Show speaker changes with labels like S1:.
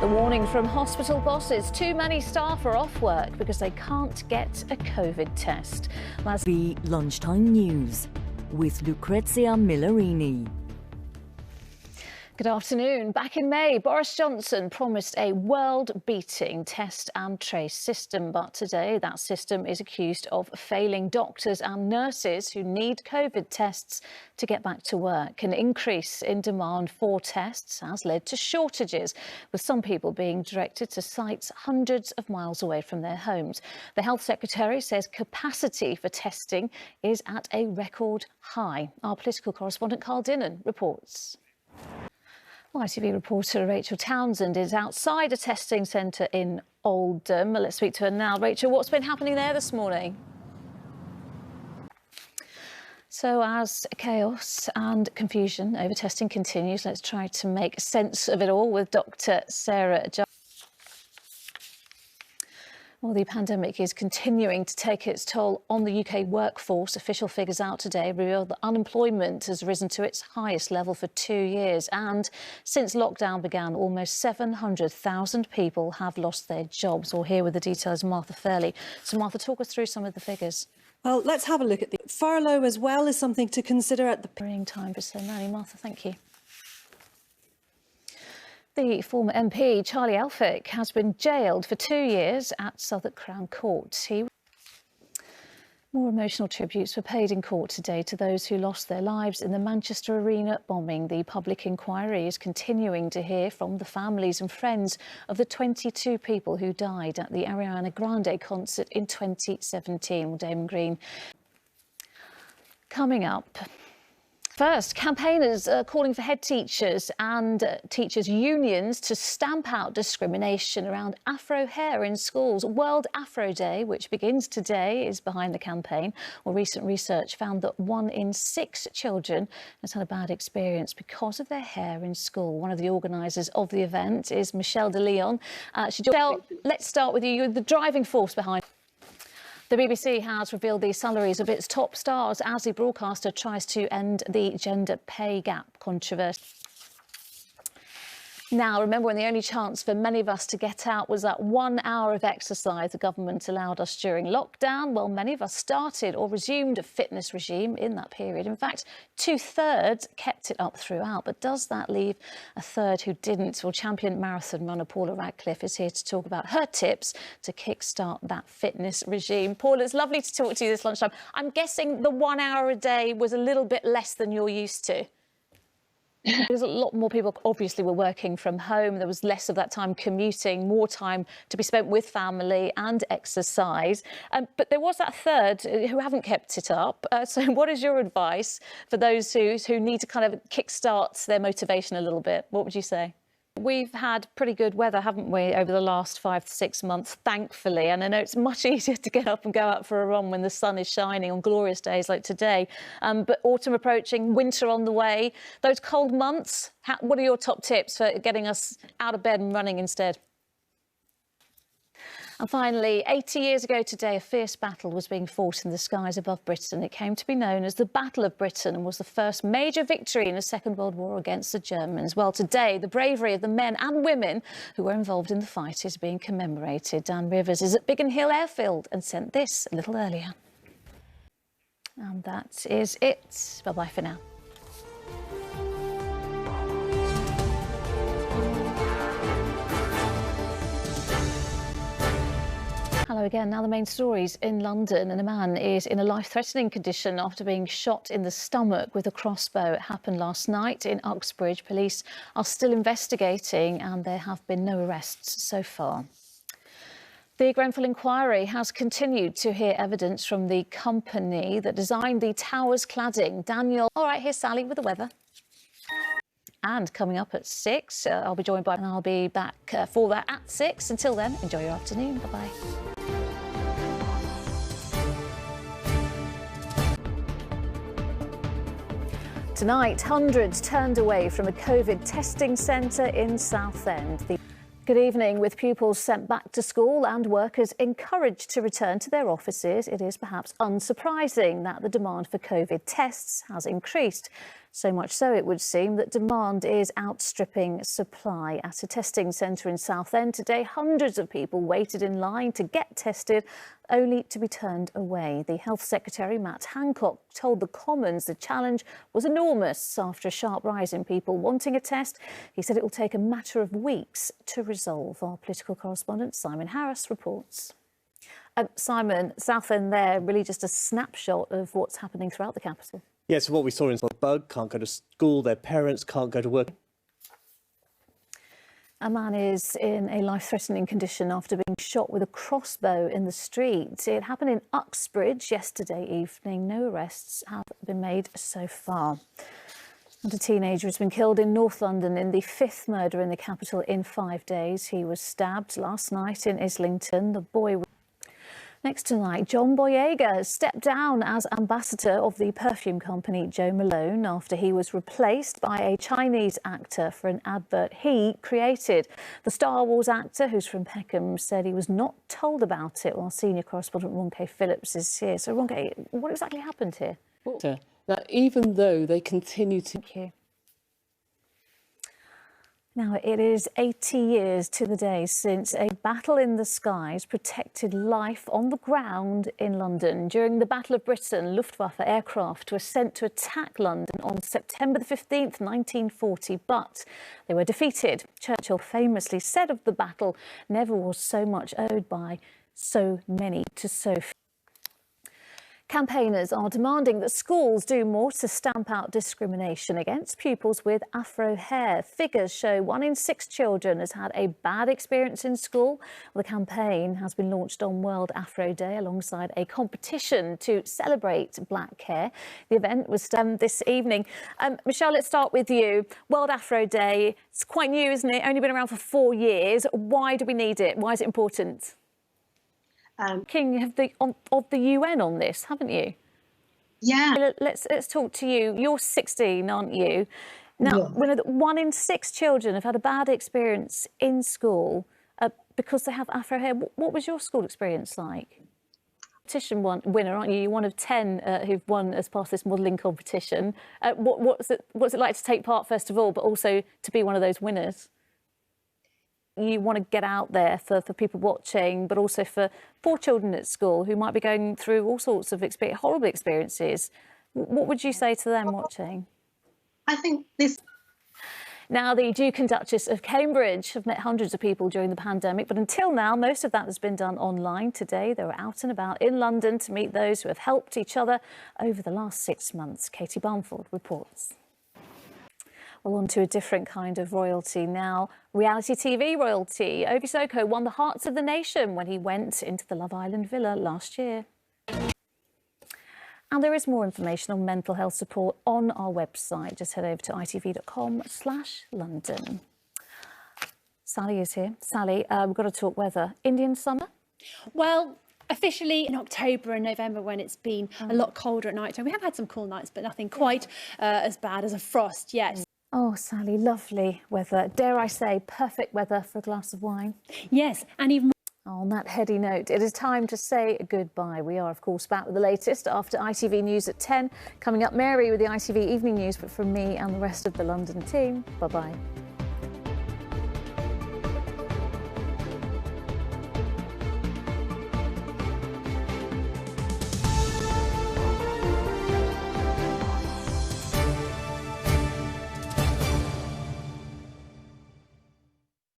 S1: The warning from hospital bosses: too many staff are off work because they can't get a COVID test.
S2: The Lunchtime News with Lucrezia Millarini.
S1: Good afternoon. Back in May, Boris Johnson promised a world-beating test and trace system, but today that system is accused of failing doctors and nurses who need COVID tests to get back to work. An increase in demand for tests has led to shortages, with some people being directed to sites hundreds of miles away from their homes. The Health Secretary says capacity for testing is at a record high. Our political correspondent Carl Dinnan reports. ITV reporter Rachel Townsend is outside a testing centre in Oldham. Let's speak to her now. Rachel, what's been happening there this morning? So as chaos and confusion over testing continues, let's try to make sense of it all with Dr. Sarah Jar. Well, the pandemic is continuing to take its toll on the UK workforce. Official figures out today reveal that unemployment has risen to its highest level for 2 years. And since lockdown began, almost 700,000 people have lost their jobs. We'll hear with the details Martha Fairley. So, Martha, talk us through some of the figures.
S3: Well, let's have a look at the furlough as well as something to consider at the
S1: time for so many. Martha, thank you. The former MP, Charlie Elphicke, has been jailed for 2 years at Southwark Crown Court. More emotional tributes were paid in court today to those who lost their lives in the Manchester Arena bombing. The public inquiry is continuing to hear from the families and friends of the 22 people who died at the Ariana Grande concert in 2017. Well, Damon Green. Coming up. First, campaigners are calling for head teachers and teachers' unions to stamp out discrimination around Afro hair in schools. World Afro Day, which begins today, is behind the campaign. Well, recent research found that 1 in 6 children has had a bad experience because of their hair in school. One of the organisers of the event is Michelle de Leon. Michelle, let's start with you. You're the driving force behind. The BBC has revealed the salaries of its top stars as the broadcaster tries to end the gender pay gap controversy. Now, remember when the only chance for many of us to get out was that 1 hour of exercise the government allowed us during lockdown? Well, many of us started or resumed a fitness regime in that period. In fact, 2/3 kept it up throughout. But does that leave a third who didn't? Well, champion marathon runner Paula Radcliffe is here to talk about her tips to kickstart that fitness regime. Paula, it's lovely to talk to you this lunchtime. I'm guessing the 1 hour a day was a little bit less than you're used to. There's a lot more people obviously were working from home. There was less of that time commuting, more time to be spent with family and exercise. But there was that third who haven't kept it up. So what is your advice for those who need to kind of kickstart their motivation a little bit? What would you say? We've had pretty good weather, haven't we, over the last 5 to 6 months, thankfully. And I know it's much easier to get up and go out for a run when the sun is shining on glorious days like today. But autumn approaching, winter on the way. Those cold months, what are your top tips for getting us out of bed and running instead? And finally, 80 years ago today, a fierce battle was being fought in the skies above Britain. It came to be known as the Battle of Britain and was the first major victory in the Second World War against the Germans. Well, today, the bravery of the men and women who were involved in the fight is being commemorated. Dan Rivers is at Biggin Hill Airfield and sent this a little earlier. And that is it. Bye-bye for now. Hello again. Now the main stories in London, and a man is in a life-threatening condition after being shot in the stomach with a crossbow. It happened last night in Uxbridge. Police are still investigating and there have been no arrests so far. The Grenfell inquiry has continued to hear evidence from the company that designed the tower's cladding. Daniel. All right, here's Sally with the weather. And coming up at 6, I'll be joined by, and I'll be back for that at 6. Until then, enjoy your afternoon. Bye-bye. Tonight, hundreds turned away from a COVID testing centre in Southend. Good evening. With pupils sent back to school and workers encouraged to return to their offices, it is perhaps unsurprising that the demand for COVID tests has increased. So much so, it would seem, that demand is outstripping supply. At a testing centre in Southend today, hundreds of people waited in line to get tested, only to be turned away. The Health Secretary, Matt Hancock, told the Commons the challenge was enormous after a sharp rise in people wanting a test. He said it will take a matter of weeks to resolve. Our political correspondent, Simon Harris, reports. Simon, Southend there, really just a snapshot of what's happening throughout the capital.
S4: Yeah, so what we saw in Bug can't go to school, their parents can't go to work.
S1: A man is in a life-threatening condition after being shot with a crossbow in the street. It happened in Uxbridge yesterday evening. No arrests have been made so far. And a teenager has been killed in North London in the fifth murder in the capital in 5 days. He was stabbed last night in Islington. The boy... Next tonight, John Boyega has stepped down as ambassador of the perfume company Jo Malone after he was replaced by a Chinese actor for an advert he created. The Star Wars actor, who's from Peckham, said he was not told about it, while senior correspondent Ronke Phillips is here. So, Ronke, what exactly happened here?
S5: Now, even though they continue to...
S1: Thank you. Now, it is 80 years to the day since a battle in the skies protected life on the ground in London. During the Battle of Britain, Luftwaffe aircraft were sent to attack London on September the 15th, 1940, but they were defeated. Churchill famously said of the battle, "Never was so much owed by so many to so few." Campaigners are demanding that schools do more to stamp out discrimination against pupils with afro hair. Figures show 1 in 6 children has had a bad experience in school. The campaign has been launched on World Afro Day alongside a competition to celebrate black hair. The event was this evening. Michelle, let's start with you. World Afro Day, it's quite new, isn't it? Only been around for 4 years. Why do we need it? Why is it important? King of the UN on this, haven't you?
S6: Yeah.
S1: Let's talk to you. You're 16, aren't you? Now,
S6: Yeah.
S1: we know that 1 in 6 children have had a bad experience in school because they have afro hair. What was your school experience like? Competition winner, aren't you? You're one of 10 who've won as part of this modelling competition. What's it like to take part, first of all, but also to be one of those winners? You want to get out there for people watching, but also for poor children at school who might be going through all sorts of horrible experiences. What would you say to them watching?
S6: I think this...
S1: Now, the Duke and Duchess of Cambridge have met hundreds of people during the pandemic, but until now, most of that has been done online. Today, they were out and about in London to meet those who have helped each other over the last 6 months. Katie Barnford reports. Well, on to a different kind of royalty now. Reality TV royalty. Ovi Soko won the hearts of the nation when he went into the Love Island villa last year. And there is more information on mental health support on our website. Just head over to itv.com/London. Sally is here. Sally, we've got to talk weather. Indian summer?
S7: Well, officially in October and November, when it's been a lot colder at night time. We have had some cool nights, but nothing quite as bad as a frost yet.
S1: Oh, Sally, lovely weather. Dare I say, perfect weather for a glass of wine.
S7: Yes, and even...
S1: On that heady note, it is time to say goodbye. We are, of course, back with the latest after ITV News at 10. Coming up, Mary with the ITV Evening News, but from me and the rest of the London team, bye-bye.